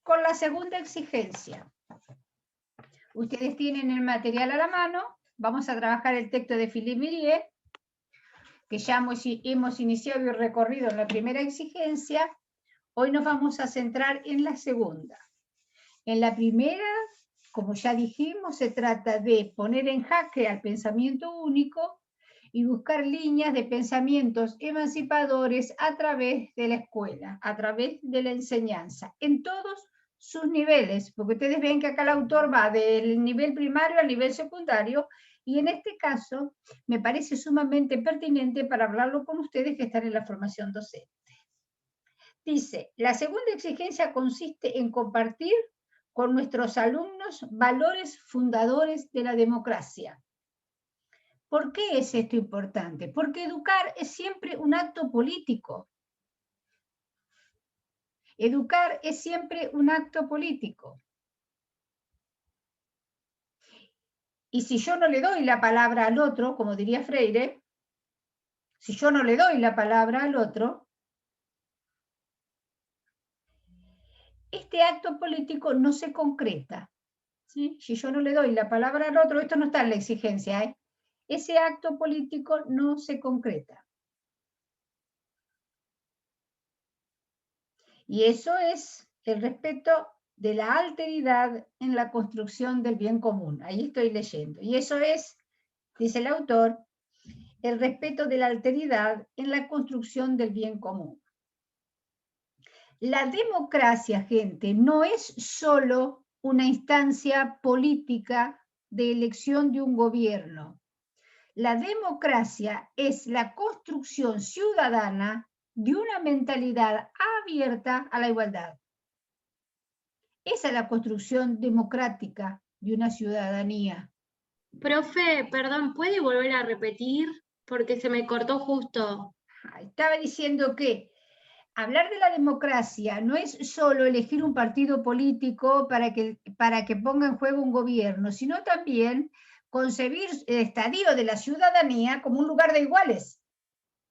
con la segunda exigencia. Ustedes tienen el material a la mano, vamos a trabajar el texto de Philippe Millier, que ya hemos iniciado el recorrido en la primera exigencia. Hoy nos vamos a centrar en la segunda. En la primera, como ya dijimos, se trata de poner en jaque al pensamiento único y buscar líneas de pensamientos emancipadores a través de la escuela, a través de la enseñanza, en todos sus niveles, porque ustedes ven que acá el autor va del nivel primario al nivel secundario, y en este caso me parece sumamente pertinente para hablarlo con ustedes que están en la formación docente. Dice, la segunda exigencia consiste en compartir con nuestros alumnos valores fundadores de la democracia. ¿Por qué es esto importante? Porque educar es siempre un acto político. Educar es siempre un acto político. Y si yo no le doy la palabra al otro, como diría Freire, si yo no le doy la palabra al otro, este acto político no se concreta. ¿Sí? Si yo no le doy la palabra al otro, esto no está en la exigencia, ¿eh? Ese acto político no se concreta. Y eso es el respeto de la alteridad en la construcción del bien común. Ahí estoy leyendo. Y eso es, dice el autor, el respeto de la alteridad en la construcción del bien común. La democracia, gente, no es solo una instancia política de elección de un gobierno. La democracia es la construcción ciudadana de una mentalidad abierta a la igualdad. Esa es la construcción democrática de una ciudadanía. Profe, perdón, ¿puede volver a repetir? Porque se me cortó justo. Estaba diciendo que hablar de la democracia no es solo elegir un partido político para que ponga en juego un gobierno, sino también concebir el estadio de la ciudadanía como un lugar de iguales.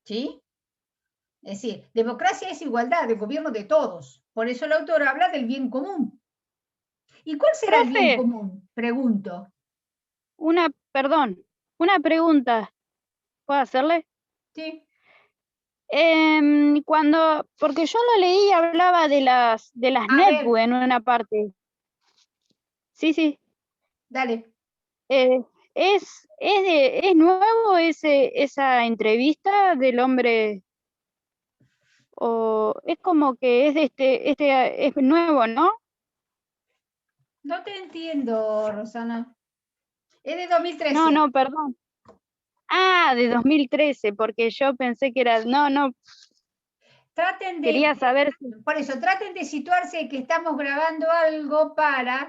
¿Sí? Es decir, democracia es igualdad, de gobierno de todos. Por eso el autor habla del bien común. ¿Y cuál será el bien común? Pregunto. Una pregunta. ¿Puedo hacerle? Sí. Porque yo lo leí y hablaba de las NEPU en una parte. Sí. Dale. ¿Es nuevo esa entrevista del hombre? O es como que es de es nuevo, ¿no? No te entiendo, Rosana. Es de 2013. No, perdón. Ah, de 2013, porque yo pensé que era... No. Quería saber si... Por eso, traten de situarse que estamos grabando algo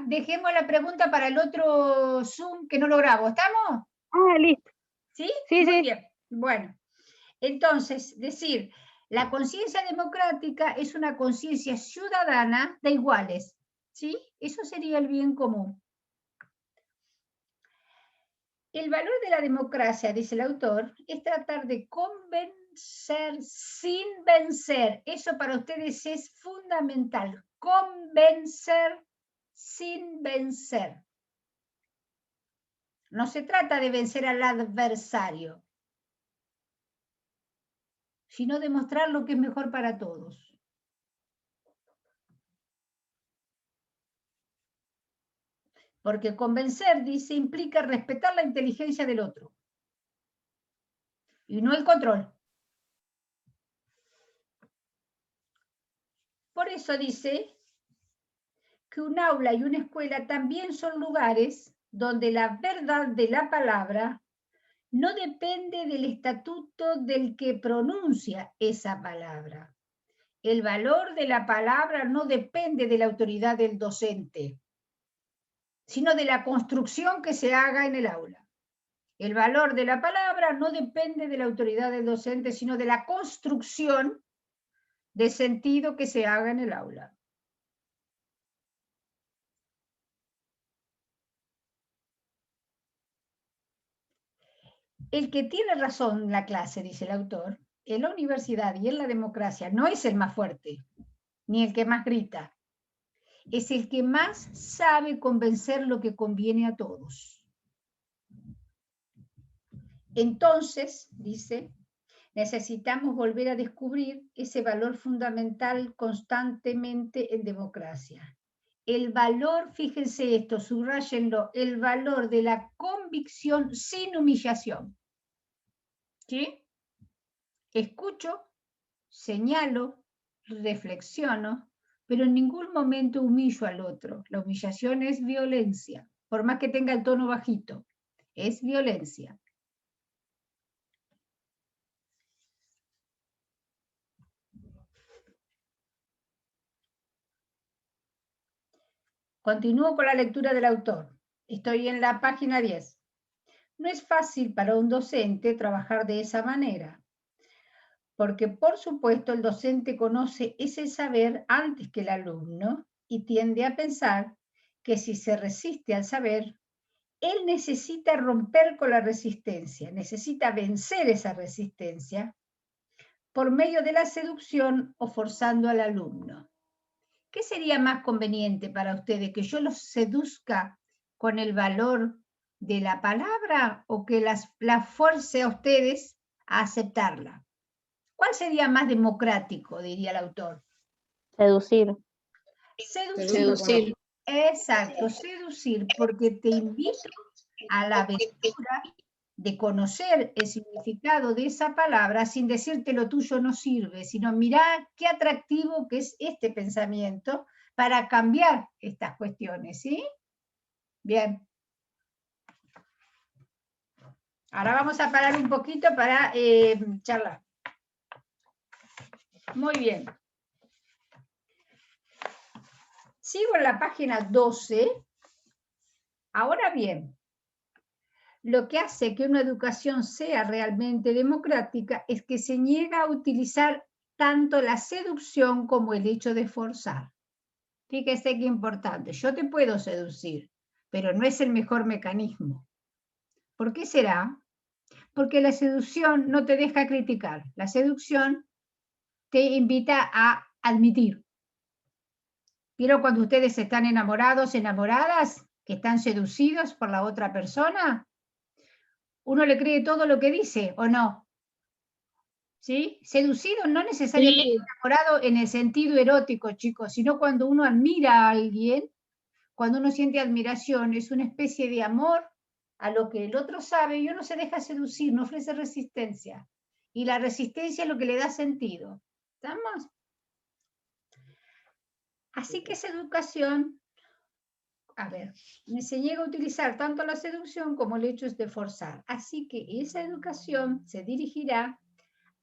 dejemos la pregunta para el otro Zoom que no lo grabo, ¿estamos? Ah, listo. ¿Sí? Sí. Muy bien. Bueno, entonces, decir, la conciencia democrática es una conciencia ciudadana de iguales, ¿sí? Eso sería el bien común. El valor de la democracia, dice el autor, es tratar de convencer sin vencer. Eso para ustedes es fundamental. Convencer sin vencer. No se trata de vencer al adversario, sino de mostrar lo que es mejor para todos. Porque convencer, dice, implica respetar la inteligencia del otro. Y no el control. Por eso dice que un aula y una escuela también son lugares donde la verdad de la palabra no depende del estatuto del que pronuncia esa palabra. El valor de la palabra no depende de la autoridad del docente, sino de la construcción que se haga en el aula. El valor de la palabra no depende de la autoridad del docente, sino de la construcción de sentido que se haga en el aula. El que tiene razón en la clase, dice el autor, en la universidad y en la democracia no es el más fuerte, ni el que más grita. es el que más sabe convencer lo que conviene a todos. Entonces, dice, necesitamos volver a descubrir ese valor fundamental constantemente en democracia. El valor, fíjense esto, subrayenlo, el valor de la convicción sin humillación. ¿Sí? Escucho, señalo, reflexiono, pero en ningún momento humillo al otro. La humillación es violencia, por más que tenga el tono bajito, es violencia. Continúo con la lectura del autor. Estoy en la página 10. No es fácil para un docente trabajar de esa manera, porque por supuesto el docente conoce ese saber antes que el alumno y tiende a pensar que si se resiste al saber, él necesita romper con la resistencia, necesita vencer esa resistencia por medio de la seducción o forzando al alumno. ¿Qué sería más conveniente para ustedes? ¿Que yo los seduzca con el valor de la palabra o que la fuerce a ustedes a aceptarla? ¿Cuál sería más democrático, diría el autor? Seducir. Seducir. Exacto, seducir, porque te invito a la aventura de conocer el significado de esa palabra sin decirte lo tuyo no sirve, sino mirá qué atractivo que es este pensamiento para cambiar estas cuestiones, ¿sí? Bien. Ahora vamos a parar un poquito para charlar. Muy bien. Sigo en la página 12. Ahora bien, lo que hace que una educación sea realmente democrática es que se niega a utilizar tanto la seducción como el hecho de forzar. Fíjese qué importante. Yo te puedo seducir, pero no es el mejor mecanismo. ¿Por qué será? Porque la seducción no te deja criticar. La seducción te invita a admitir. ¿Vieron cuando ustedes están enamorados, enamoradas, que están seducidos por la otra persona? Uno le cree todo lo que dice, ¿o no? ¿Sí? Seducido no necesariamente enamorado en el sentido erótico, chicos, sino cuando uno admira a alguien, cuando uno siente admiración, es una especie de amor a lo que el otro sabe y uno se deja seducir, no ofrece resistencia. Y la resistencia es lo que le da sentido. ¿Estamos? Así que esa educación, a ver, se niega a utilizar tanto la seducción como el hecho de forzar. Así que esa educación se dirigirá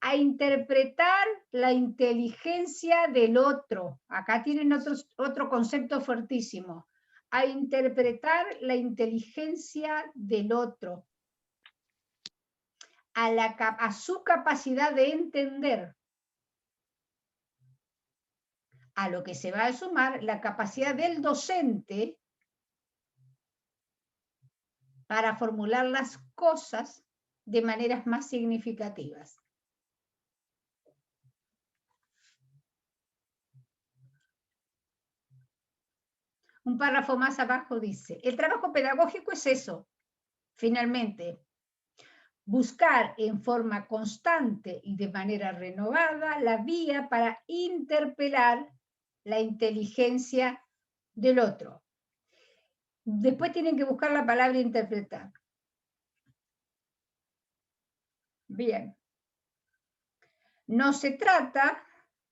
a interpretar la inteligencia del otro. Acá tienen otro concepto fuertísimo. A interpretar la inteligencia del otro. A su capacidad de entender. A lo que se va a sumar la capacidad del docente para formular las cosas de maneras más significativas. Un párrafo más abajo dice, el trabajo pedagógico es eso, finalmente, buscar en forma constante y de manera renovada la vía para interpelar la inteligencia del otro. Después tienen que buscar la palabra interpretar. Bien. No se trata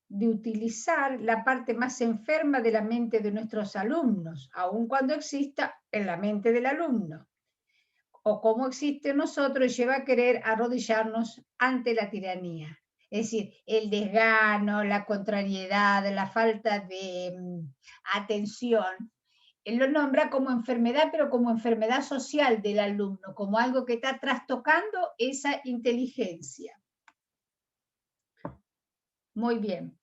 de utilizar la parte más enferma de la mente de nuestros alumnos, aun cuando exista en la mente del alumno, o como existe en nosotros y lleva a querer arrodillarnos ante la tiranía. Es decir, el desgano, la contrariedad, la falta de atención, él lo nombra como enfermedad, pero como enfermedad social del alumno, como algo que está trastocando esa inteligencia. Muy bien.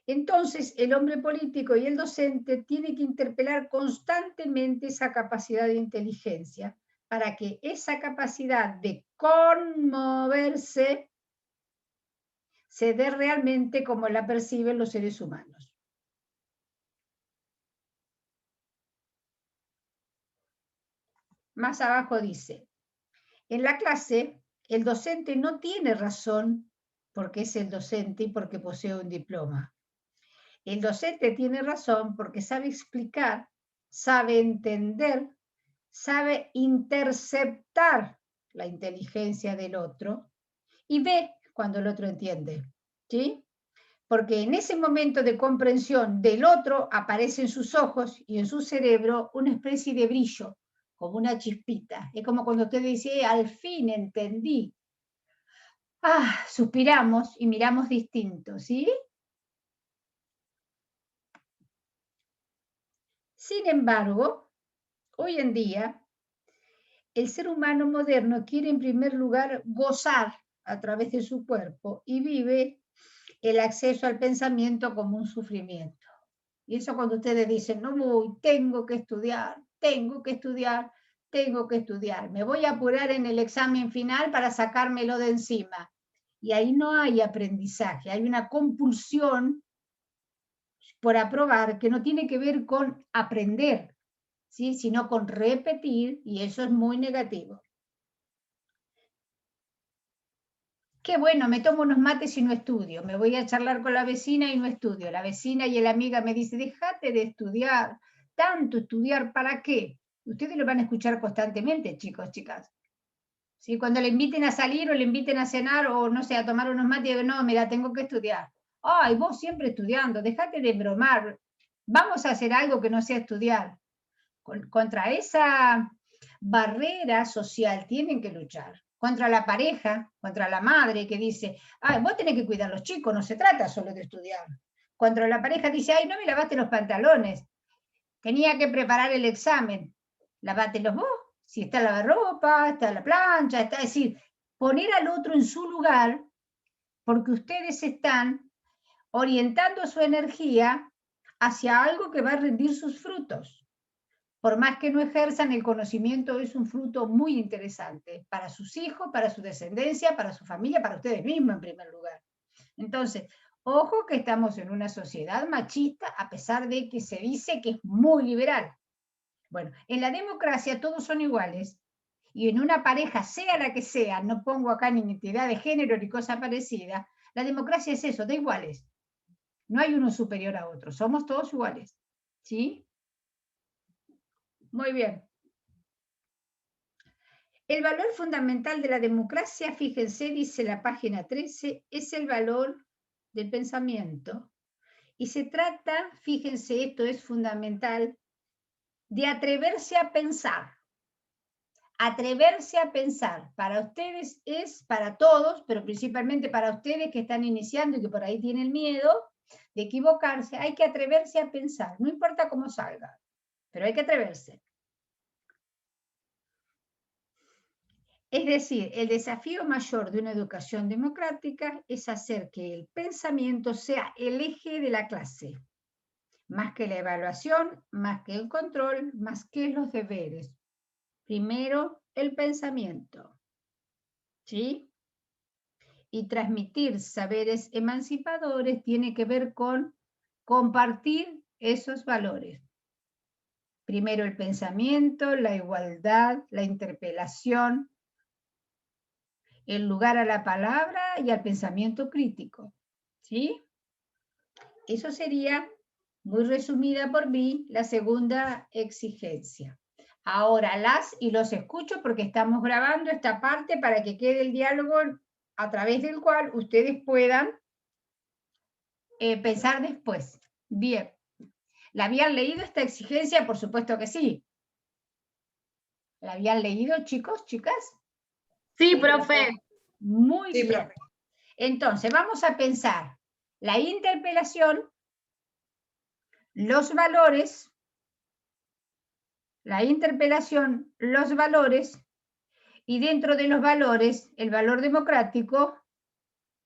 Entonces, el hombre político y el docente tienen que interpelar constantemente esa capacidad de inteligencia para que esa capacidad de conmoverse se dé realmente como la perciben los seres humanos. más abajo dice, en la clase el docente no tiene razón porque es el docente y porque posee un diploma. El docente tiene razón porque sabe explicar, sabe entender, sabe interceptar la inteligencia del otro y ve cuando el otro entiende, ¿sí? Porque en ese momento de comprensión del otro aparece en sus ojos y en su cerebro una especie de brillo, como una chispita. Es como cuando usted dice, al fin entendí. Ah, suspiramos y miramos distinto, ¿sí? Sin embargo, hoy en día, el ser humano moderno quiere en primer lugar gozar a través de su cuerpo y vive el acceso al pensamiento como un sufrimiento. Y eso cuando ustedes dicen, no voy, tengo que estudiar, tengo que estudiar, tengo que estudiar, me voy a apurar en el examen final para sacármelo de encima. Y ahí no hay aprendizaje, hay una compulsión por aprobar que no tiene que ver con aprender, ¿sí? Sino con repetir, y eso es muy negativo. Qué bueno, me tomo unos mates y no estudio, me voy a charlar con la vecina y no estudio. La vecina y la amiga me dice, déjate de estudiar, tanto estudiar, ¿para qué? Ustedes lo van a escuchar constantemente, chicos, chicas. ¿Sí? Cuando le inviten a salir o le inviten a cenar o no sé, a tomar unos mates, digo, no, mira, tengo que estudiar. Ay, vos siempre estudiando, déjate de bromar. Vamos a hacer algo que no sea estudiar. Contra esa barrera social tienen que luchar. Contra la pareja, contra la madre que dice, ay, vos tenés que cuidar a los chicos, no se trata solo de estudiar. Contra la pareja dice, ay, no me lavaste los pantalones, tenía que preparar el examen, lavátelos vos, si está la lavarropa, está la plancha, está, es decir, poner al otro en su lugar, porque ustedes están orientando su energía hacia algo que va a rendir sus frutos. Por más que no ejerzan, el conocimiento es un fruto muy interesante para sus hijos, para su descendencia, para su familia, para ustedes mismos en primer lugar. Entonces, ojo que estamos en una sociedad machista a pesar de que se dice que es muy liberal. Bueno, en la democracia todos son iguales y en una pareja, sea la que sea, no pongo acá ni identidad de género ni cosa parecida, la democracia es eso, de iguales. No hay uno superior a otro, somos todos iguales. ¿Sí? Muy bien. El valor fundamental de la democracia, fíjense, dice la página 13, es el valor del pensamiento. Y se trata, fíjense, esto es fundamental, de atreverse a pensar. Atreverse a pensar. Para ustedes es, para todos, pero principalmente para ustedes que están iniciando y que por ahí tienen miedo de equivocarse, hay que atreverse a pensar. No importa cómo salga, pero hay que atreverse. Es decir, el desafío mayor de una educación democrática es hacer que el pensamiento sea el eje de la clase, más que la evaluación, más que el control, más que los deberes. Primero, el pensamiento, ¿sí? Y transmitir saberes emancipadores tiene que ver con compartir esos valores. Primero el pensamiento, la igualdad, la interpelación, el lugar a la palabra y al pensamiento crítico. ¿Sí? Eso sería, muy resumida por mí, la segunda exigencia. Ahora las y los escucho porque estamos grabando esta parte para que quede el diálogo a través del cual ustedes puedan pensar después. Bien. ¿La habían leído esta exigencia? Por supuesto que sí. ¿La habían leído, chicos, chicas? Sí, profe. Muy Sí, bien. profe. Entonces, vamos a pensar la interpelación, los valores, la interpelación, los valores, y dentro de los valores, el valor democrático,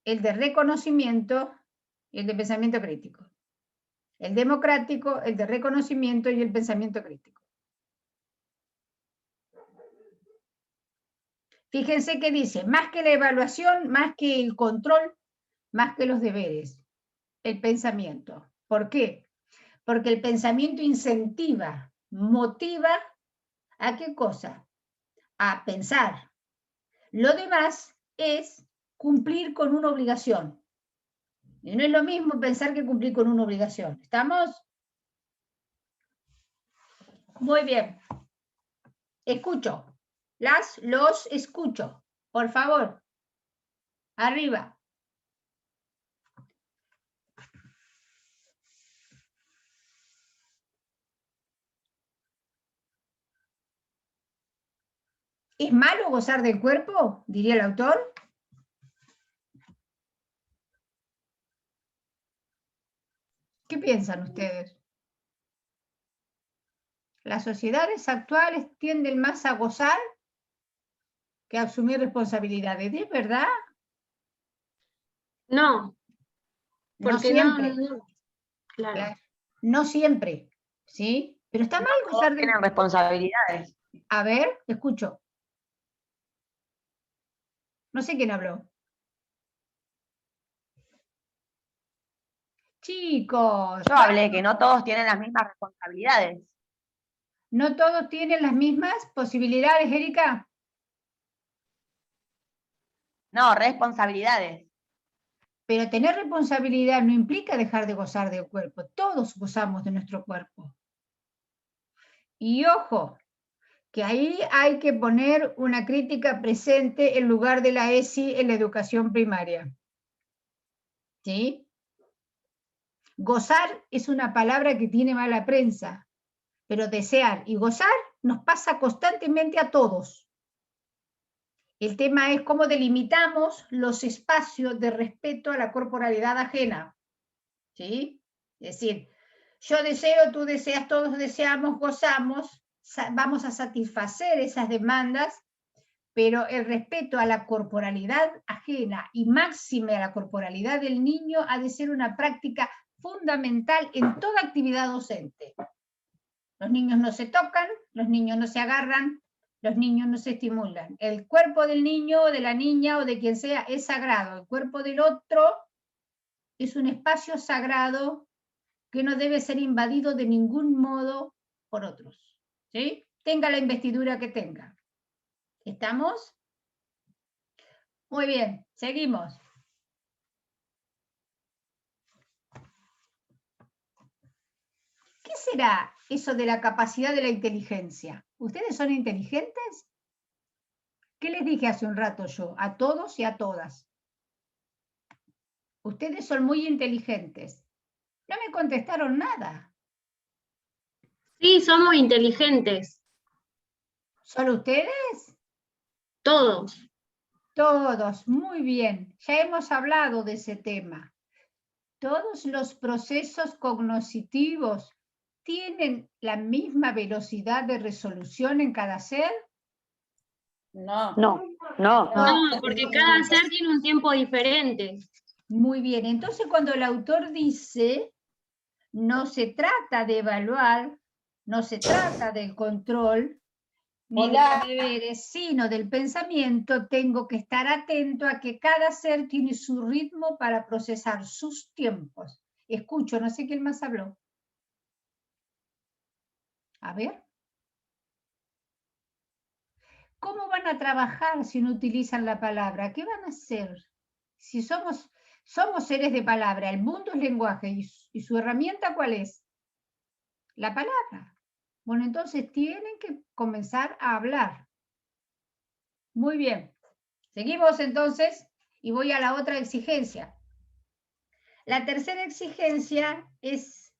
el de reconocimiento y el de pensamiento crítico. El democrático, el de reconocimiento y el pensamiento crítico. Fíjense que dice, más que la evaluación, más que el control, más que los deberes, el pensamiento. ¿Por qué? Porque el pensamiento incentiva, motiva, ¿a qué cosa? a pensar. Lo demás es cumplir con una obligación. Y no es lo mismo pensar que cumplir con una obligación. ¿Estamos? Muy bien. Escucho. Los escucho. Por favor. Arriba. ¿Es malo gozar del cuerpo? Diría el autor. ¿Qué piensan ustedes? Las sociedades actuales tienden más a gozar que a asumir responsabilidades. ¿Es verdad? No, No porque siempre. claro. No siempre. ¿Sí? Pero está mal Todos gozar del... tienen responsabilidades. A ver, escucho. No sé quién habló. Chicos, Yo hablé que no todos tienen las mismas responsabilidades. ¿no todos tienen las mismas posibilidades, Erika? No, responsabilidades. Pero tener responsabilidad no implica dejar de gozar del cuerpo. Todos gozamos de nuestro cuerpo. Y ojo, que ahí hay que poner una crítica presente en lugar de la ESI en la educación primaria. ¿Sí? Gozar es una palabra que tiene mala prensa, pero desear y gozar nos pasa constantemente a todos. El tema es cómo delimitamos los espacios de respeto a la corporalidad ajena. ¿Sí? Es decir, yo deseo, tú deseas, todos deseamos, gozamos, vamos a satisfacer esas demandas, pero el respeto a la corporalidad ajena y máxime a la corporalidad del niño ha de ser una práctica fundamental en toda actividad docente. Los niños no se tocan, los niños no se agarran, los niños no se estimulan. El cuerpo del niño, o de la niña o de quien sea es sagrado. El cuerpo del otro es un espacio sagrado que no debe ser invadido de ningún modo por otros. ¿Sí? Tenga la investidura que tenga. ¿Estamos? Muy bien, seguimos. ¿Qué será eso de la capacidad de la inteligencia? ¿Ustedes son inteligentes? ¿Qué les dije hace un rato yo? A todos y a todas. Ustedes son muy inteligentes. No me contestaron nada. Sí, somos inteligentes, ¿Solo ustedes? todos. Todos, muy bien. Ya hemos hablado de ese tema. ¿Todos los procesos cognitivos tienen la misma velocidad de resolución en cada ser? No. No, no. No, porque cada ser tiene un tiempo diferente. Muy bien. Entonces, cuando el autor dice, no se trata de evaluar, no se trata del control, ni de los deberes, sino del pensamiento, tengo que estar atento a que cada ser tiene su ritmo para procesar sus tiempos. Escucho, no sé quién más habló. A ver. ¿Cómo van a trabajar si no utilizan la palabra? ¿Qué van a hacer? Si somos seres de palabra, el mundo es lenguaje y su herramienta, ¿cuál es? La palabra. Bueno, entonces tienen que comenzar a hablar. Muy bien. Seguimos entonces y voy a la otra exigencia. La tercera exigencia es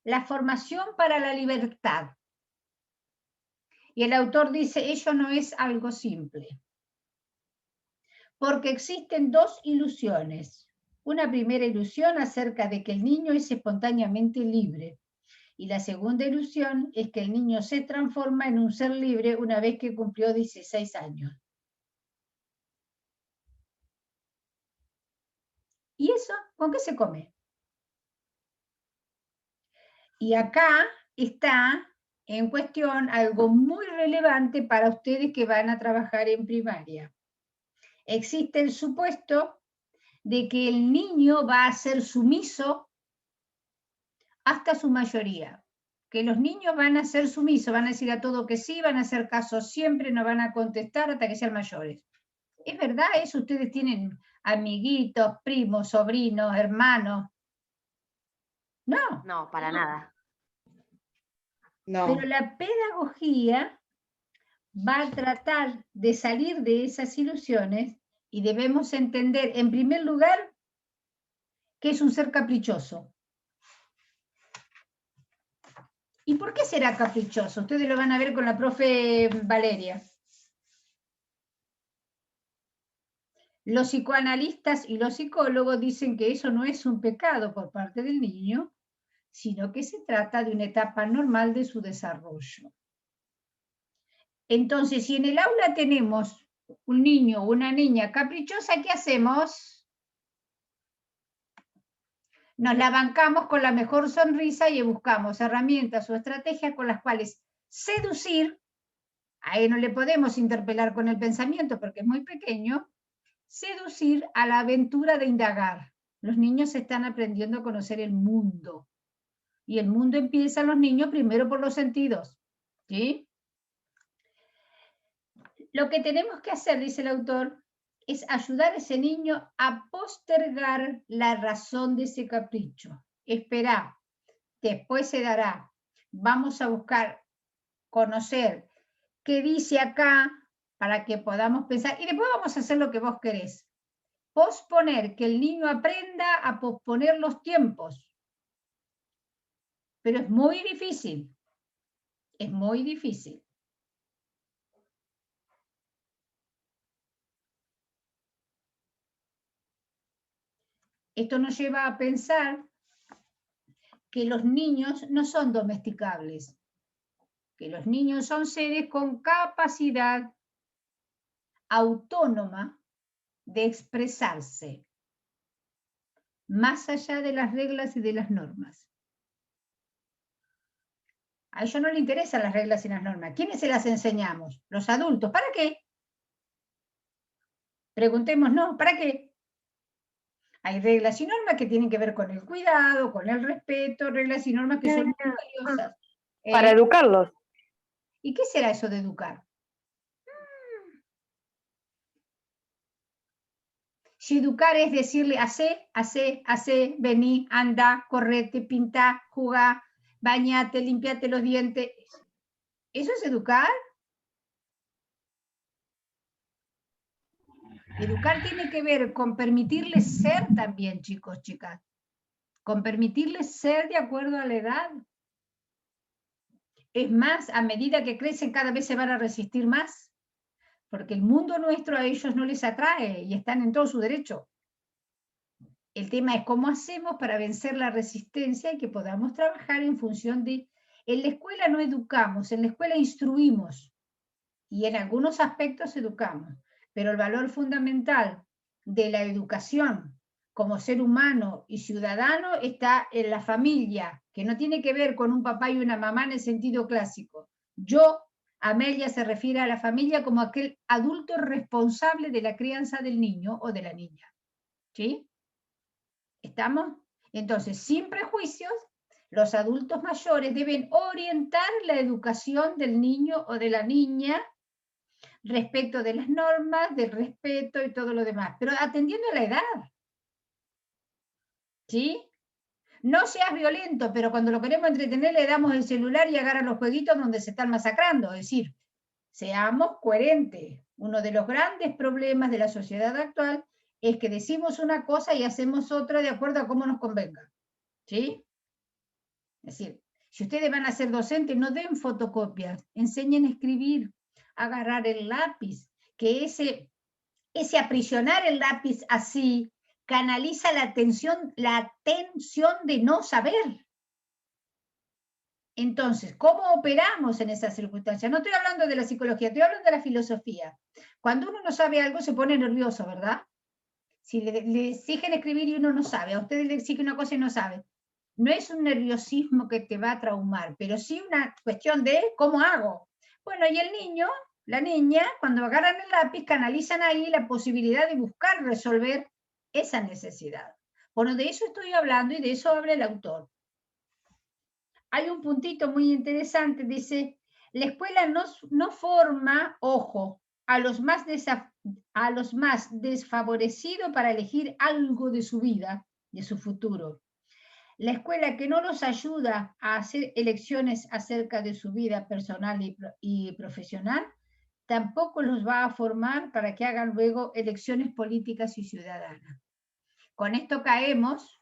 la formación para la libertad. Y el autor dice, ello no es algo simple. Porque existen dos ilusiones. Una primera ilusión acerca de que el niño es espontáneamente libre. Y la segunda ilusión es que el niño se transforma en un ser libre una vez que cumplió 16 años. ¿Y eso con qué se come? Y acá está en cuestión algo muy relevante para ustedes que van a trabajar en primaria. Existe el supuesto de que el niño va a ser sumiso hasta su mayoría, que los niños van a ser sumisos, van a decir a todo que sí, van a hacer caso siempre, no van a contestar hasta que sean mayores. ¿Es verdad eso? ¿Ustedes tienen amiguitos, primos, sobrinos, hermanos? No. No, para nada. No. Pero la pedagogía va a tratar de salir de esas ilusiones y debemos entender, en primer lugar, que es un ser caprichoso. ¿Y por qué será caprichoso? Ustedes lo van a ver con la profe Valeria. Los psicoanalistas y los psicólogos dicen que eso no es un pecado por parte del niño, sino que se trata de una etapa normal de su desarrollo. Entonces, si en el aula tenemos un niño o una niña caprichosa, ¿qué hacemos? Nos la bancamos con la mejor sonrisa y buscamos herramientas o estrategias con las cuales seducir, a él no le podemos interpelar con el pensamiento porque es muy pequeño, seducir a la aventura de indagar. Los niños están aprendiendo a conocer el mundo. Y el mundo empieza en los niños primero por los sentidos. ¿Sí? Lo que tenemos que hacer, dice el autor, es ayudar a ese niño a postergar la razón de ese capricho. Espera, después se dará. Vamos a buscar, conocer qué dice acá para que podamos pensar. Y después vamos a hacer lo que vos querés. Posponer, que el niño aprenda a posponer los tiempos. Pero es muy difícil. Es muy difícil. Esto nos lleva a pensar que los niños no son domesticables, que los niños son seres con capacidad autónoma de expresarse, más allá de las reglas y de las normas. A ellos no les interesan las reglas y las normas. ¿Quiénes se las enseñamos? Los adultos. ¿Para qué? Preguntémonos, ¿para qué? Hay reglas y normas que tienen que ver con el cuidado, con el respeto, reglas y normas que son muy valiosas. Para educarlos. ¿Y qué será eso de educar? Si educar es decirle, hacé, vení, anda, correte, pintá, jugá, bañate, limpiate los dientes. ¿Eso es educar? Educar tiene que ver con permitirles ser también, chicos, chicas. Con permitirles ser de acuerdo a la edad. Es más, a medida que crecen cada vez se van a resistir más. Porque el mundo nuestro a ellos no les atrae y están en todo su derecho. El tema es cómo hacemos para vencer la resistencia y que podamos trabajar en función de... En la escuela no educamos, en la escuela instruimos y en algunos aspectos educamos, pero el valor fundamental de la educación como ser humano y ciudadano está en la familia, que no tiene que ver con un papá y una mamá en el sentido clásico. Amelia se refiere a la familia como aquel adulto responsable de la crianza del niño o de la niña. ¿Sí? ¿Estamos? Entonces, sin prejuicios, los adultos mayores deben orientar la educación del niño o de la niña respecto de las normas, del respeto y todo lo demás, pero atendiendo a la edad. ¿Sí? No seas violento, pero cuando lo queremos entretener le damos el celular y agarra los jueguitos donde se están masacrando. Es decir, seamos coherentes. Uno de los grandes problemas de la sociedad actual es que decimos una cosa y hacemos otra de acuerdo a cómo nos convenga. ¿Sí? Es decir, si ustedes van a ser docentes, no den fotocopias, enseñen a escribir, a agarrar el lápiz, que ese aprisionar el lápiz así canaliza la tensión de no saber. Entonces, ¿cómo operamos en esas circunstancias? No estoy hablando de la psicología, estoy hablando de la filosofía. Cuando uno no sabe algo se pone nervioso, ¿verdad? Si le exigen escribir y uno no sabe, a ustedes le exigen una cosa y no sabe. No es un nerviosismo que te va a traumar, pero sí una cuestión de ¿cómo hago? Bueno, y el niño, la niña, cuando agarran el lápiz, canalizan ahí la posibilidad de buscar resolver esa necesidad. Bueno, de eso estoy hablando y de eso habla el autor. hay un puntito muy interesante, dice, la escuela no forma, ojo, a los más desfavorecidos para elegir algo de su vida, de su futuro. La escuela que no los ayuda a hacer elecciones acerca de su vida personal y profesional, tampoco los va a formar para que hagan luego elecciones políticas y ciudadanas. Con esto caemos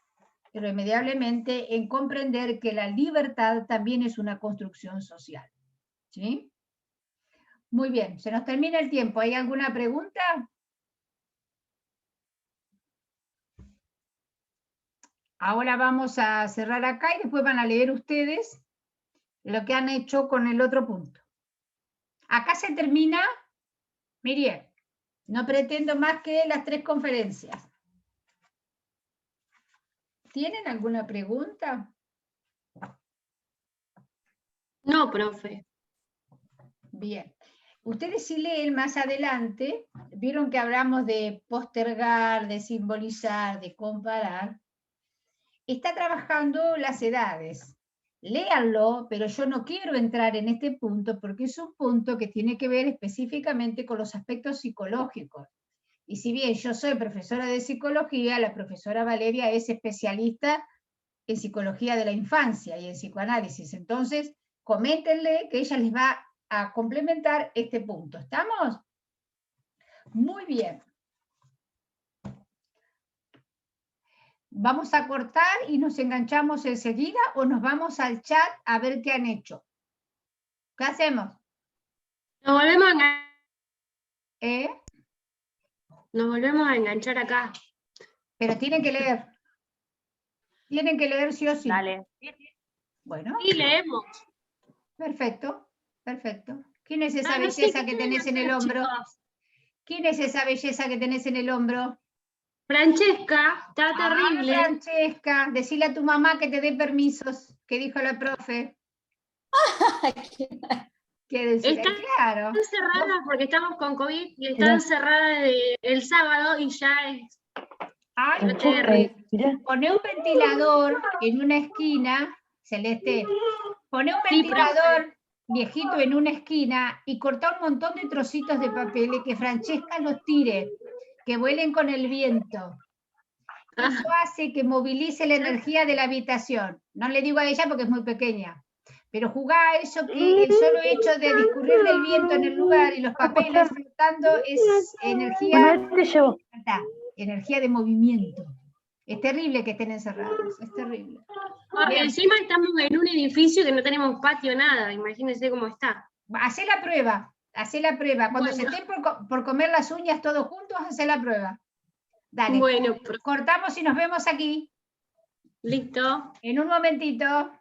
irremediablemente en comprender que la libertad también es una construcción social. ¿Sí? Muy bien, se nos termina el tiempo. ¿Hay alguna pregunta? Ahora vamos a cerrar acá y después van a leer ustedes lo que han hecho con el otro punto. Acá se termina, Miriam, no pretendo más que las 3 conferencias. ¿Tienen alguna pregunta? No, profe. Bien. Ustedes si leen más adelante, vieron que hablamos de postergar, de simbolizar, de comparar. Está trabajando las edades. Léanlo, pero yo no quiero entrar en este punto porque es un punto que tiene que ver específicamente con los aspectos psicológicos. Y si bien yo soy profesora de psicología, la profesora Valeria es especialista en psicología de la infancia y en psicoanálisis. Entonces, coméntenle que ella les va a complementar este punto. ¿Estamos? Muy bien. ¿Vamos a cortar y nos enganchamos enseguida o nos vamos al chat a ver qué han hecho? ¿Qué hacemos? Nos volvemos a enganchar. ¿Eh? Nos volvemos a enganchar acá. Pero tienen que leer. Tienen que leer sí o sí. Dale. Bueno, Sí, leemos. perfecto, perfecto. ¿Quién es esa No sé belleza qué que quieren tenés en el hacer, hombro? chicos. ¿Quién es esa belleza que tenés en el hombro? Francesca, está terrible. Francesca, decile a tu mamá que te dé permisos, que dijo la profe. ¿Qué decir? Está Claro. encerrada porque estamos con COVID y está encerrada el sábado y ya es Ay, terrible. pone un ventilador en una esquina, Celeste, pone un Sí, ventilador viejito en una esquina y corta un montón de trocitos de papel y que Francesca los tire, que vuelen con el viento. Eso hace que movilice la energía de la habitación. No le digo a ella porque es muy pequeña, pero jugá a eso que el solo hecho de discurrir del viento en el lugar y los papeles flotando es energía, energía de movimiento. Es terrible que estén encerrados, es terrible. Bien. Encima estamos en un edificio que no tenemos patio, nada. Imagínense cómo está. Hacé la prueba, hacé la prueba. Cuando Bueno. se estén por comer las uñas todos juntos, hacé la prueba. Dale, Bueno, cortamos y nos vemos aquí. listo. En un momentito.